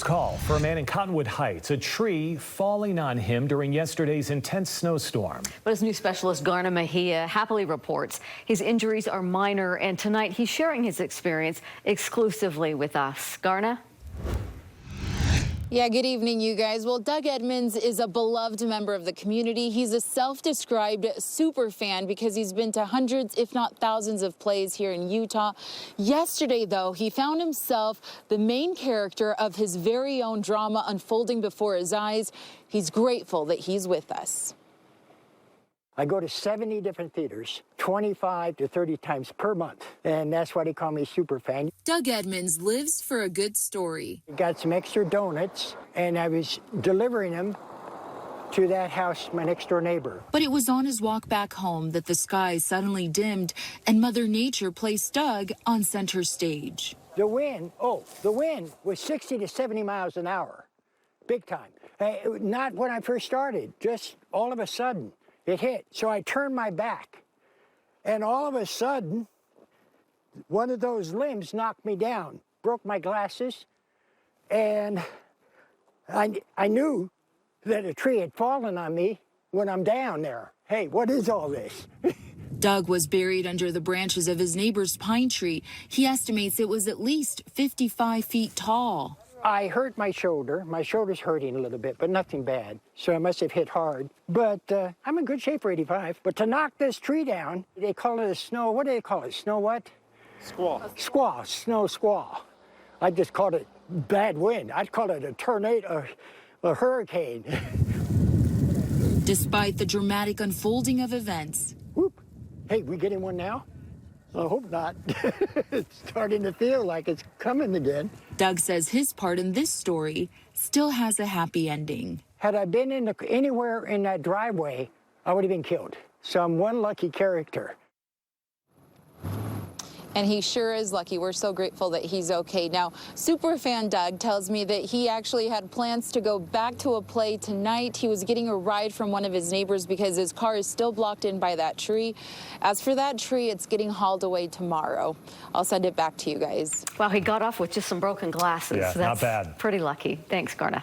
Snowsquall for a man in Cottonwood Heights, a tree falling on him during yesterday's intense snowstorm. But as news specialist Garna Mejia happily reports, his injuries are minor, and tonight he's sharing his experience exclusively with us. Garna? Yeah, good evening, you guys. Well, Doug Edmonds is a beloved member of the community. He's a self-described super fan because he's been to hundreds, if not thousands, of plays here in Utah. Yesterday, though, he found himself the main character of his very own drama unfolding before his eyes. He's grateful that he's with us. I go to 70 different theaters, 25 to 30 times per month, and that's why they call me super fan. Doug Edmonds lives for a good story. Got some extra donuts, and I was delivering them to that house, my next door neighbor. But it was on his walk back home that the sky suddenly dimmed and Mother Nature placed Doug on center stage. The wind was 60 to 70 miles an hour, big time. Not when I first started, just all of a sudden. It hit, so I turned my back, and all of a sudden, one of those limbs knocked me down, broke my glasses, and I knew that a tree had fallen on me when I'm down there. Hey, what is all this? Doug was buried under the branches of his neighbor's pine tree. He estimates it was at least 55 feet tall. I hurt my shoulder. My shoulder's hurting a little bit, but nothing bad. So I must have hit hard. But I'm in good shape for 85. But to knock this tree down, they call it a snow, what do they call it? Snow what? Squall. Squall, snow squall. I just called it bad wind. I'd call it a tornado, a hurricane. Despite the dramatic unfolding of events. Whoop. Hey, we getting one now? I hope not. It's starting to feel like it's coming again. Doug says his part in this story still has a happy ending. Had I been anywhere in that driveway, I would have been killed. So I'm one lucky character. And he sure is lucky. We're so grateful that he's okay. Now, superfan Doug tells me that he actually had plans to go back to a play tonight. He was getting a ride from one of his neighbors because his car is still blocked in by that tree. As for that tree, it's getting hauled away tomorrow. I'll send it back to you guys. Well, he got off with just some broken glasses. Yeah, That's not bad. Pretty lucky. Thanks, Garna.